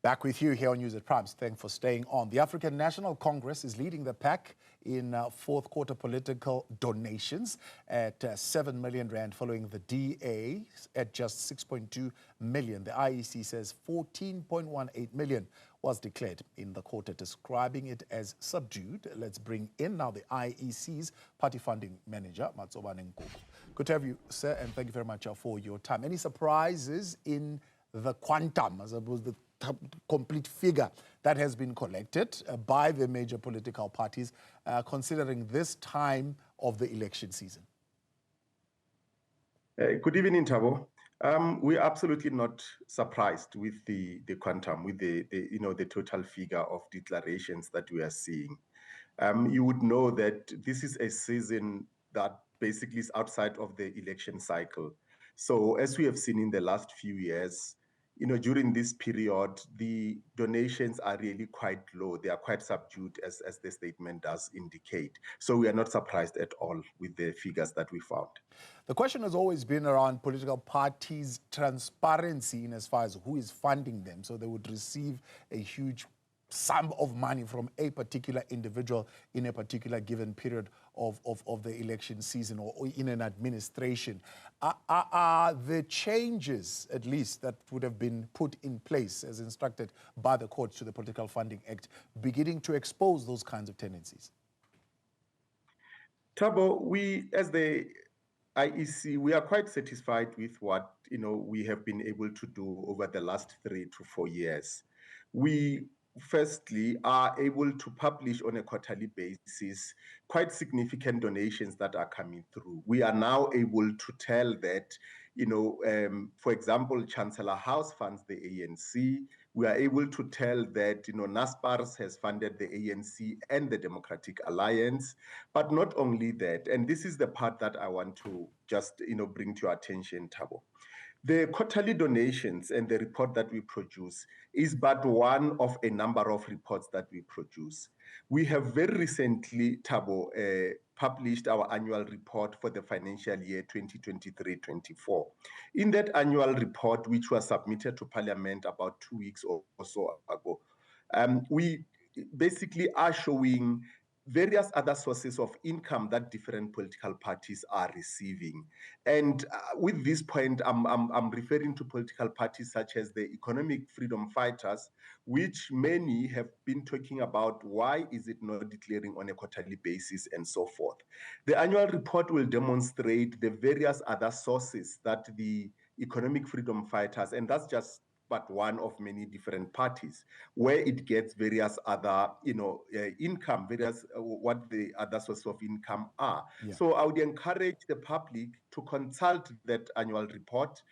Back with you here on News at Prime. Thanks for staying on. The African National Congress is leading the pack in fourth quarter political donations at 7 million rand, following the DA at just 6.2 million. The IEC says 14.18 million was declared in the quarter, describing it as subdued. Let's bring in now the IEC's party funding manager, Matsobane Nkuku. Good to have you, sir, and thank you very much for your time. Any surprises in the quantum, I suppose, the complete figure that has been collected by the major political parties, considering this time of the election season? Good evening, Thabo. We're absolutely not surprised with the quantum, with the total figure of declarations that we are seeing. You would know that this is a season that basically is outside of the election cycle. So as we have seen in the last few years, during this period, the donations are really quite low. They are quite subdued, as the statement does indicate. So we are not surprised at all with the figures that we found. The question has always been around political parties' transparency in as far as who is funding them. So they would receive a huge sum of money from a particular individual in a particular given period of the election season or in an administration. Are the changes, at least, that would have been put in place as instructed by the courts to the Political Funding Act beginning to expose those kinds of tendencies? Thabo, we, as the IEC, we are quite satisfied with what we have been able to do over the last 3 to 4 years. We firstly are able to publish on a quarterly basis quite significant donations that are coming through. We are now able to tell that, for example, Chancellor House funds the ANC. We are able to tell that, NASPARS has funded the ANC and the Democratic Alliance. But not only that, and this is the part that I want to just, bring to your attention, Thabo. The quarterly donations and the report that we produce is but one of a number of reports that we produce. We have very recently, Thabo, published our annual report for the financial year 2023-24. In that annual report, which was submitted to Parliament about 2 weeks or so ago, we basically are showing various other sources of income that different political parties are receiving. And with this point, I'm referring to political parties such as the Economic Freedom Fighters, which many have been talking about why is it not declaring on a quarterly basis and so forth. The annual report will demonstrate the various other sources that the Economic Freedom Fighters, and that's just but one of many different parties, where it gets various other, income, what the other sources of income are. Yeah. So I would encourage the public to consult that annual report,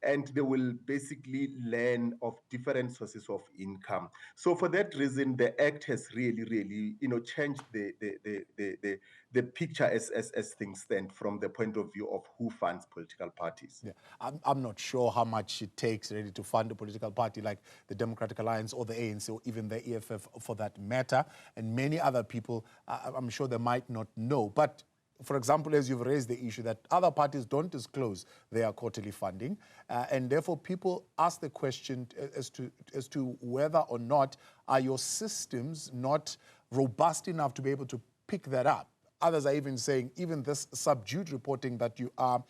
and they will basically learn of different sources of income. So for that reason, the Act has really, changed the picture as things stand from the point of view of who funds political parties. Yeah. I'm not sure how much it takes really to fund a political party like the Democratic Alliance or the ANC or even the EFF for that matter. And many other people, I'm sure they might not know. But for example, as you've raised the issue that other parties don't disclose their quarterly funding, and therefore people ask the question as to whether or not are your systems not robust enough to be able to pick that up. Others are even saying even this subdued reporting that you are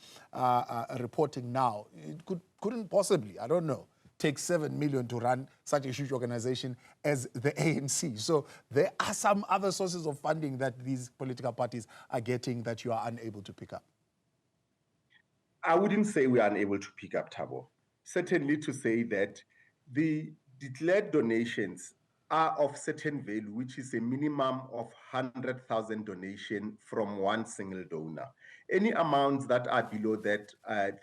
reporting now, it couldn't possibly, I don't know, take 7 million to run such a huge organization as the ANC. So there are some other sources of funding that these political parties are getting that you are unable to pick up. I wouldn't say we are unable to pick up, Thabo. Certainly to say that the declared donations are of certain value, which is a minimum of 100,000 donation from one single donor. Any amounts that are below that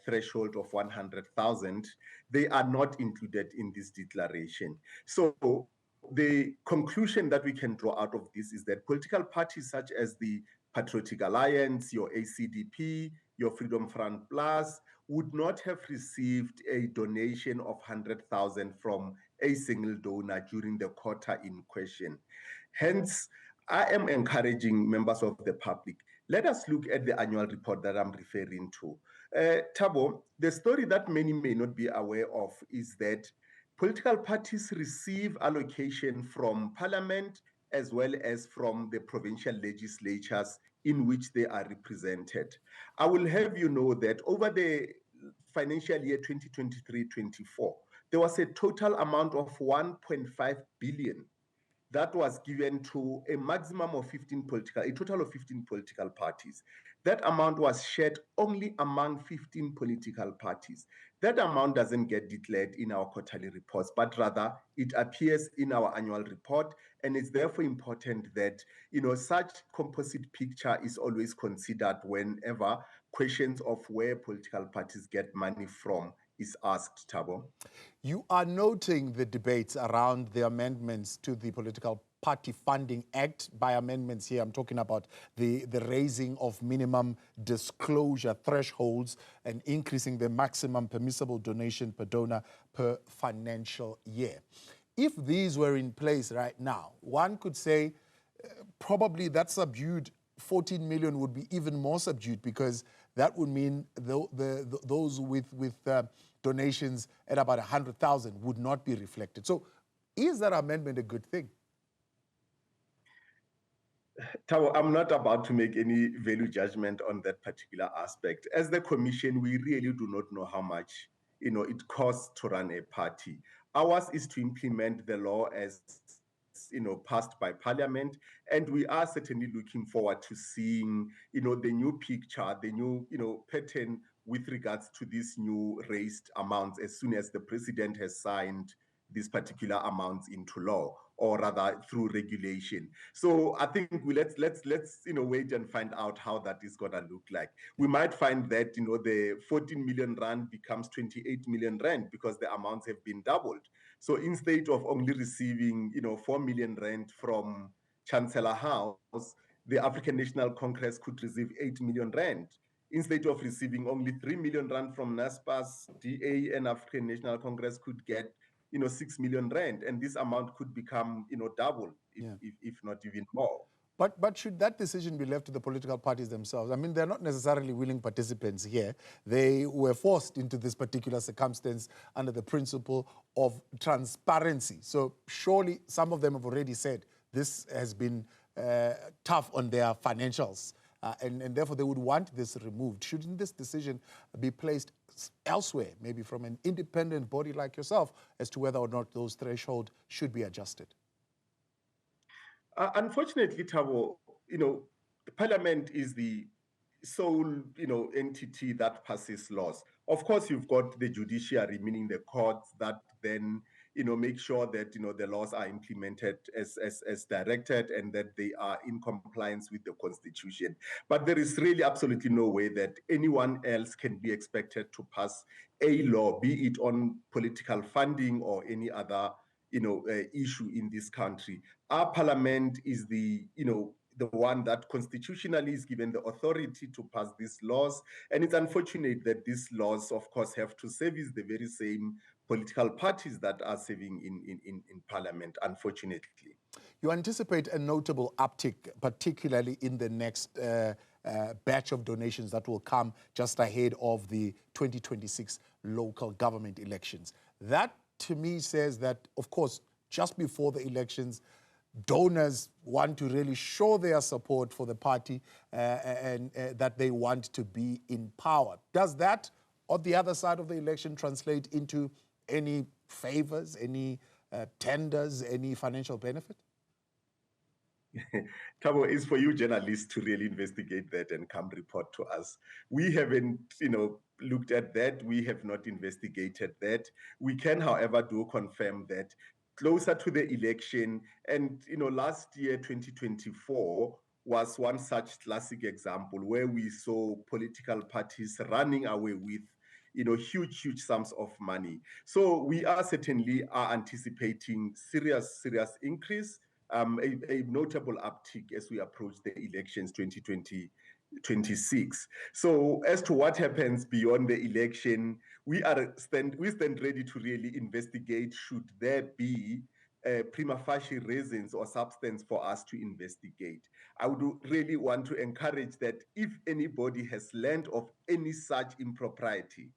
threshold of 100,000, they are not included in this declaration. So the conclusion that we can draw out of this is that political parties such as the Patriotic Alliance, your ACDP, your Freedom Front Plus, would not have received a donation of 100,000 from a single donor during the quarter in question. Hence, I am encouraging members of the public, let us look at the annual report that I'm referring to. Thabo, the story that many may not be aware of is that political parties receive allocation from parliament as well as from the provincial legislatures in which they are represented. I will have you know that over the financial year 2023-24, there was a total amount of 1.5 billion that was given to a maximum of a total of 15 political parties. That amount was shared only among 15 political parties. That amount doesn't get declared in our quarterly reports, but rather it appears in our annual report. And it's therefore important that, such composite picture is always considered whenever questions of where political parties get money from is asked, Thabo. You are noting the debates around the amendments to the Political Party Funding Act. By amendments here, I'm talking about the raising of minimum disclosure thresholds and increasing the maximum permissible donation per donor per financial year. If these were in place right now, one could say probably that subdued 14 million would be even more subdued, because that would mean those with donations at about 100,000 would not be reflected. So is that amendment a good thing? Tao, I'm not about to make any value judgment on that particular aspect. As the commission, we really do not know how much it costs to run a party. Ours is to implement the law as passed by parliament, and we are certainly looking forward to seeing the new picture, the new pattern with regards to these new raised amounts as soon as the president has signed these particular amounts into law, or rather through regulation. So I think let's wait and find out how that is gonna look like. We might find that the 14 million rand becomes 28 million rand because the amounts have been doubled. So instead of only receiving 4 million rand from Chancellor House, the African National Congress could receive 8 million rand. Instead of receiving only 3 million rand from NASPAS, DA and African National Congress could get 6 million rand, and this amount could become double, if not even more. But should that decision be left to the political parties themselves? I mean, they're not necessarily willing participants here. They were forced into this particular circumstance under the principle of transparency. So surely some of them have already said this has been tough on their financials, and therefore they would want this removed. Shouldn't this decision be placed elsewhere, maybe from an independent body like yourself, as to whether or not those thresholds should be adjusted? Unfortunately, Thabo, the parliament is the sole, entity that passes laws. Of course, you've got the judiciary, meaning the courts, that then, make sure that, the laws are implemented as directed and that they are in compliance with the constitution. But there is really absolutely no way that anyone else can be expected to pass a law, be it on political funding or any other issue in this country. Our parliament is the one that constitutionally is given the authority to pass these laws. And it's unfortunate that these laws, of course, have to service the very same political parties that are serving in parliament, unfortunately. You anticipate a notable uptick, particularly in the next batch of donations that will come just ahead of the 2026 local government elections. That, to me, says that, of course, just before the elections, donors want to really show their support for the party and that they want to be in power. Does that, on the other side of the election, translate into any favors, any tenders, any financial benefit? Thabo, it's for you journalists to really investigate that and come report to us. We haven't, looked at that. We have not investigated that. We can, however, do confirm that closer to the election, and last year, 2024, was one such classic example where we saw political parties running away with huge sums of money. So we are certainly anticipating serious increase, a notable uptick as we approach the elections 2026. So as to what happens beyond the election, we stand ready to really investigate should there be prima facie reasons or substance for us to investigate. I would really want to encourage that if anybody has learned of any such impropriety,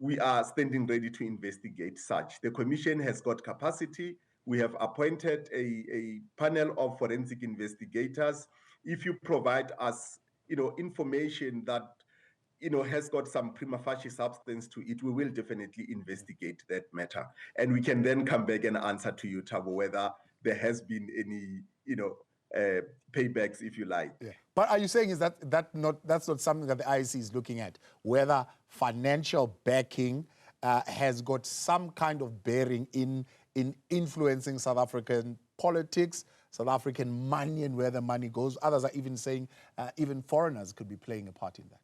we are standing ready to investigate such. The Commission has got capacity. We have appointed a panel of forensic investigators. If you provide us, information that, has got some prima facie substance to it, we will definitely investigate that matter. And we can then come back and answer to you, Thabo, whether there has been any, paybacks, if you like. Yeah. But are you saying is that's not something that the IEC is looking at, whether financial backing has got some kind of bearing in influencing South African politics, South African money and where the money goes? Others are even saying even foreigners could be playing a part in that.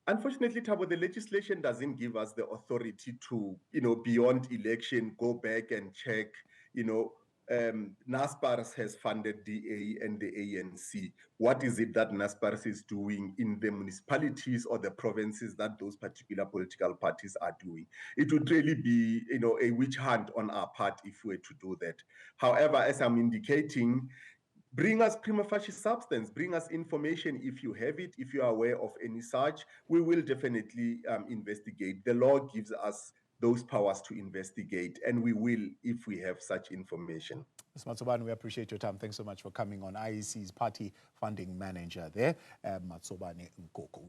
Unfortunately, Thabo, the legislation doesn't give us the authority to, beyond election, go back and check, NASPARS has funded DA and the ANC. What is it that NASPARS is doing in the municipalities or the provinces that those particular political parties are doing? It would really be, a witch hunt on our part if we were to do that. However, as I'm indicating, bring us prima facie substance, bring us information if you have it, if you are aware of any such. We will definitely investigate. The law gives us those powers to investigate, and we will if we have such information. Ms. Matsobane, we appreciate your time. Thanks so much for coming on. IEC's party funding manager there, Matsobane Nkoko.